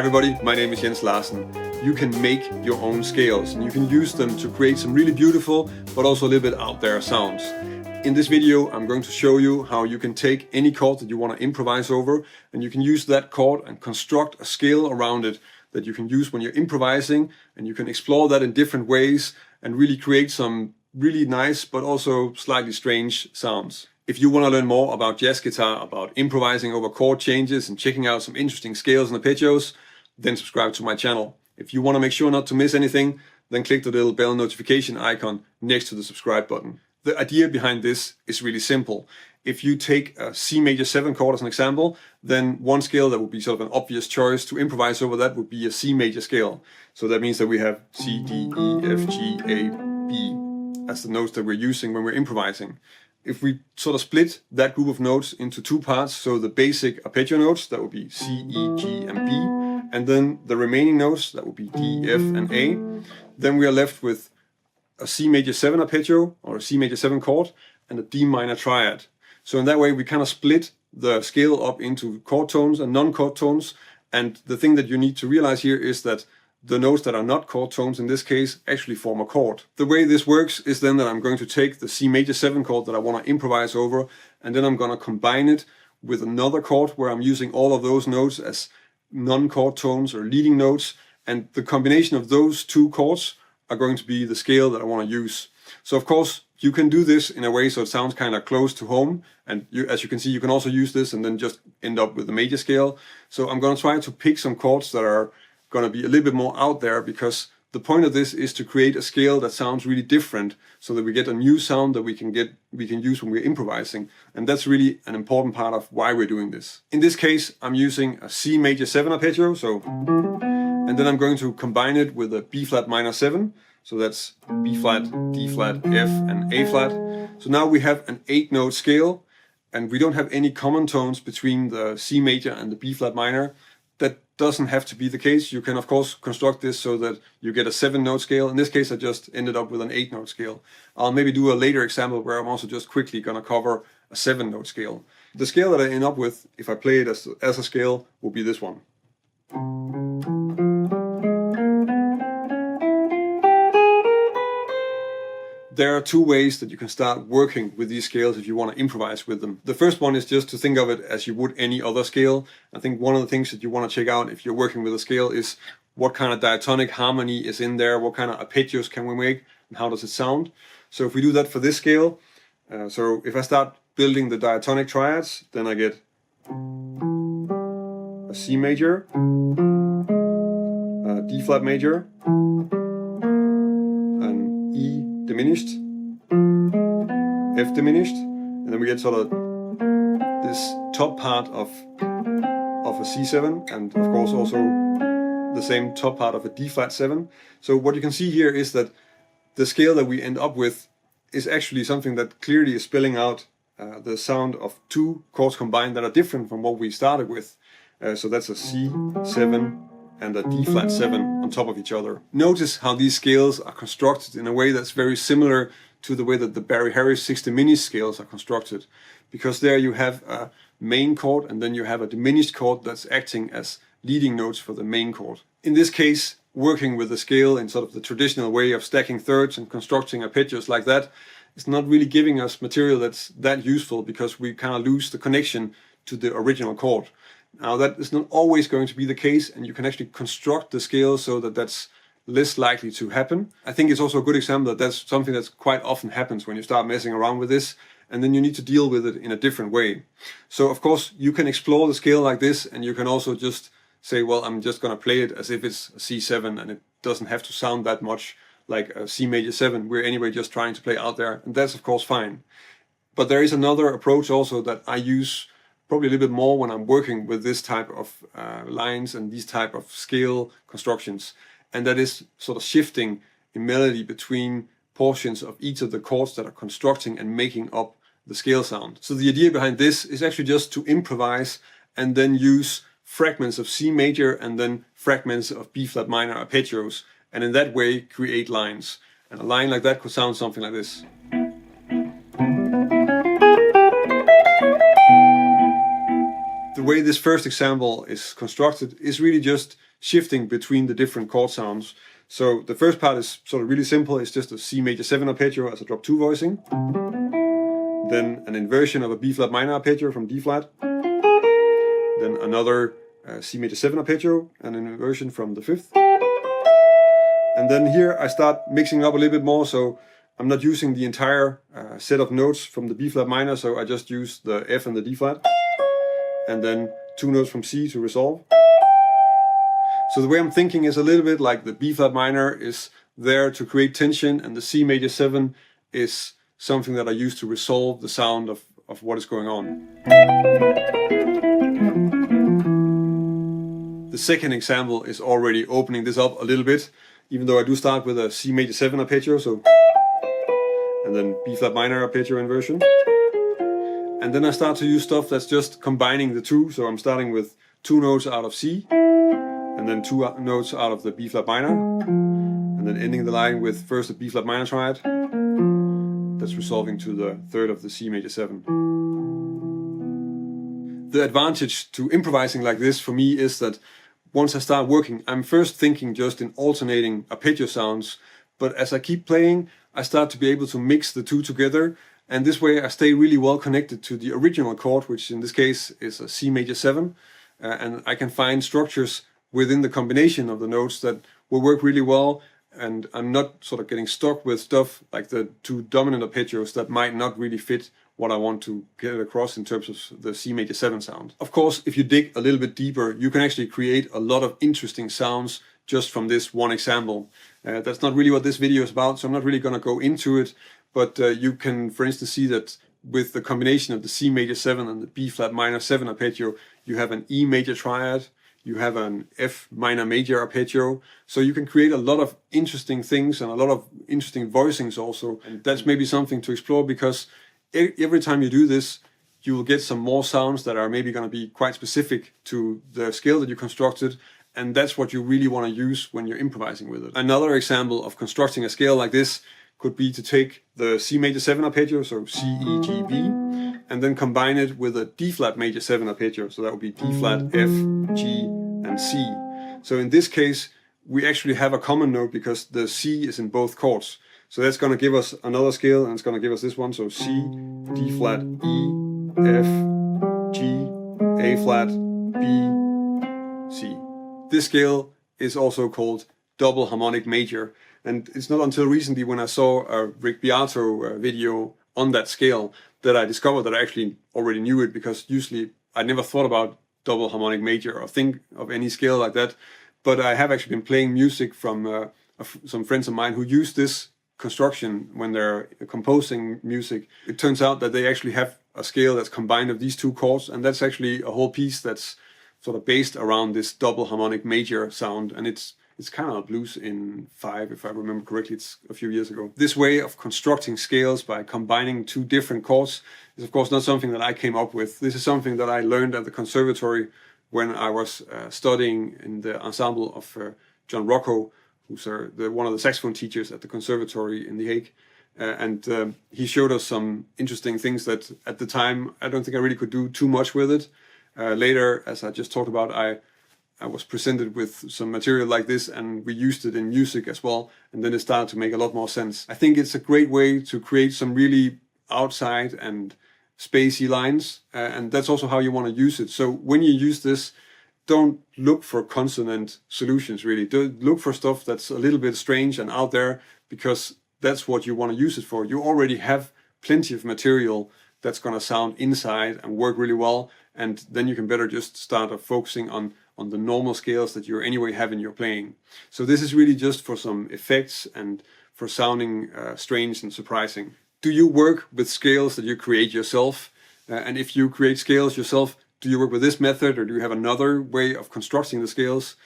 everybody, my name is Jens Larsen. You can make your own scales and you can use them to create some really beautiful but also a little bit out there sounds. In this video I'm going to show you how you can take any chord that you want to improvise over and you can use that chord and construct a scale around it that you can use when you're improvising, and you can explore that in different ways and really create some really nice but also slightly strange sounds. If you want to learn more about jazz guitar, about improvising over chord changes and checking out some interesting scales and arpeggios, then subscribe to my channel. If you want to make sure not to miss anything, then click the little bell notification icon next to the subscribe button. The idea behind this is really simple. If you take a C major 7 chord as an example, then one scale that would be sort of an obvious choice to improvise over that would be a C major scale. So that means that we have C, D, E, F, G, A, B as the notes that we're using when we're improvising. If we sort of split that group of notes into two parts, so the basic arpeggio notes, that would be C, E, G and B, and then the remaining notes, that would be D, F and A, then we are left with a C major 7 arpeggio or a C major 7 chord and a D minor triad. So in that way we kind of split the scale up into chord tones and non-chord tones, and the thing that you need to realize here is that the notes that are not chord tones in this case actually form a chord. The way this works is then that I'm going to take the C major 7 chord that I want to improvise over, and then I'm going to combine it with another chord where I'm using all of those notes as non-chord tones or leading notes, and the combination of those two chords are going to be the scale that I want to use. So of course you can do this in a way so it sounds kind of close to home, and as you can see you can also use this and then just end up with the major scale. So I'm going to try to pick some chords that are going to be a little bit more out there, because the point of this is to create a scale that sounds really different so that we get a new sound that we can use when we're improvising, and that's really an important part of why we're doing this. In this case I'm using a C major 7 arpeggio, and then I'm going to combine it with a B flat minor 7, so that's B flat, D flat, F and A flat. So now we have an 8-note scale and we don't have any common tones between the C major and the B flat minor. That doesn't have to be the case. You can of course construct this so that you get a 7-note scale. In this case I just ended up with an 8-note scale. I'll maybe do a later example where I'm also just quickly going to cover a 7-note scale. The scale that I end up with, if I play it as a scale, will be this one. There are two ways that you can start working with these scales if you want to improvise with them. The first one is just to think of it as you would any other scale. I think one of the things that you want to check out if you're working with a scale is what kind of diatonic harmony is in there, what kind of arpeggios can we make, and how does it sound. So if we do that for this scale, so if I start building the diatonic triads, then I get a C major, a D flat major, an E diminished, F diminished, and then we get sort of this top part of a C7, and of course also the same top part of a D flat 7. So what you can see here is that the scale that we end up with is actually something that clearly is spelling out the sound of two chords combined that are different from what we started with. So that's a C7 and a D flat 7 on top of each other. Notice how these scales are constructed in a way that's very similar to the way that the Barry Harris 6 diminished scales are constructed, because there you have a main chord and then you have a diminished chord that's acting as leading notes for the main chord. In this case, working with the scale in sort of the traditional way of stacking thirds and constructing arpeggios like that is not really giving us material that's that useful, because we kind of lose the connection to the original chord. Now that is not always going to be the case, and you can actually construct the scale so that that's less likely to happen. I think it's also a good example that that's something that quite often happens when you start messing around with this, and then you need to deal with it in a different way. So of course you can explore the scale like this, and you can also just say, well, I'm just going to play it as if it's a C7, and it doesn't have to sound that much like a C major 7. We're anyway just trying to play out there, and that's of course fine. But there is another approach also that I use probably a little bit more when I'm working with this type of lines and these type of scale constructions, and that is sort of shifting in melody between portions of each of the chords that are constructing and making up the scale sound. So the idea behind this is actually just to improvise and then use fragments of C major and then fragments of B flat minor arpeggios, and in that way create lines. And a line like that could sound something like this. The way this first example is constructed is really just shifting between the different chord sounds. So the first part is sort of really simple. It's just a C major 7 arpeggio as a drop 2 voicing. Then an inversion of a B flat minor arpeggio from D flat. Then another C major 7 arpeggio and an inversion from the 5th. And then here I start mixing up a little bit more, so I'm not using the entire set of notes from the B flat minor, so I just use the F and the D flat. And then 2 notes from C to resolve. So the way I'm thinking is a little bit like the B flat minor is there to create tension, and the C major 7 is something that I use to resolve the sound of what is going on. The second example is already opening this up a little bit, even though I do start with a C major 7 arpeggio, so, and then B flat minor arpeggio inversion. And then I start to use stuff that's just combining the two, so I'm starting with 2 notes out of C, and then 2 notes out of the B flat minor, and then ending the line with first the B flat minor triad, that's resolving to the 3rd of the C major 7. The advantage to improvising like this for me is that once I start working, I'm first thinking just in alternating arpeggio sounds, but as I keep playing, I start to be able to mix the two together, and this way I stay really well connected to the original chord, which in this case is a C major 7, and I can find structures within the combination of the notes that will work really well, and I'm not sort of getting stuck with stuff like the 2 dominant arpeggios that might not really fit what I want to get across in terms of the C major 7 sound. Of course, if you dig a little bit deeper, you can actually create a lot of interesting sounds just from this one example. That's not really what this video is about, so I'm not really going to go into it, but you can, for instance, see that with the combination of the C major 7 and the B flat minor 7 arpeggio, you have an E major triad, you have an F minor major arpeggio, so you can create a lot of interesting things and a lot of interesting voicings also, and that's maybe something to explore, because every time you do this, you will get some more sounds that are maybe going to be quite specific to the scale that you constructed, and that's what you really want to use when you're improvising with it. Another example of constructing a scale like this could be to take the C major 7 arpeggio, so C, E, G, B, and then combine it with a D flat major 7 arpeggio, so that would be D flat, F, G, and C. So in this case, we actually have a common note because the C is in both chords. So that's going to give us another scale, and it's going to give us this one, so C, D flat, E, F, G, A flat, B, C. This scale is also called Double Harmonic Major, and it's not until recently when I saw a Rick Beato video on that scale that I discovered that I actually already knew it, because usually I never thought about Double Harmonic Major or think of any scale like that, but I have actually been playing music from some friends of mine who use this construction when they're composing music. It turns out that they actually have a scale that's combined of these 2 chords, and that's actually a whole piece that's sort of based around this double harmonic major sound, and it's kind of blues in 5, if I remember correctly. It's a few years ago. This way of constructing scales by combining 2 different chords is of course not something that I came up with. This is something that I learned at the conservatory when I was studying in the ensemble of John Ruocco, who's one of the saxophone teachers at the conservatory in The Hague. And he showed us some interesting things that at the time I don't think I really could do too much with it. Later, as I just talked about, I was presented with some material like this, and we used it in music as well, and then it started to make a lot more sense. I think it's a great way to create some really outside and spacey lines, and that's also how you want to use it. So when you use this, don't look for consonant solutions, really. Don't look for stuff that's a little bit strange and out there, because that's what you want to use it for. You already have plenty of material that's going to sound inside and work really well, and then you can better just start focusing on the normal scales that you anyway have in your playing. So this is really just for some effects and for sounding strange and surprising. Do you work with scales that you create yourself? And if you create scales yourself, do you work with this method, or do you have another way of constructing the scales?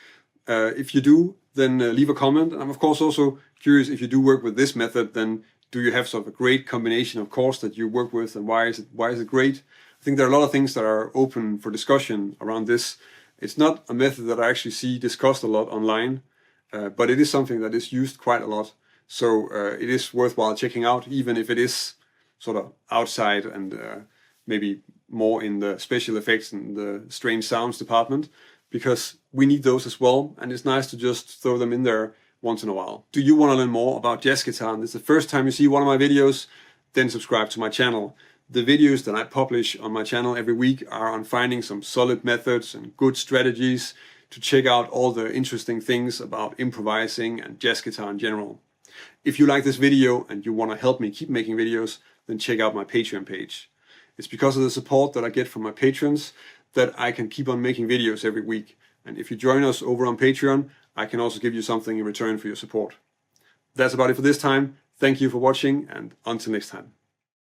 If you do, then leave a comment. And I'm of course also curious, if you do work with this method, then do you have sort of a great combination of chords that you work with, and why is it great? I think there are a lot of things that are open for discussion around this. It's not a method that I actually see discussed a lot online, but it is something that is used quite a lot. So it is worthwhile checking out, even if it is sort of outside and maybe more in the special effects and the strange sounds department, because we need those as well, and it's nice to just throw them in there once in a while. Do you want to learn more about jazz guitar and this is the first time you see one of my videos, then subscribe to my channel. The videos that I publish on my channel every week are on finding some solid methods and good strategies to check out all the interesting things about improvising and jazz guitar in general. If you like this video and you want to help me keep making videos, then check out my Patreon page. It's because of the support that I get from my patrons that I can keep on making videos every week. And if you join us over on Patreon, I can also give you something in return for your support. That's about it for this time. Thank you for watching, and until next time.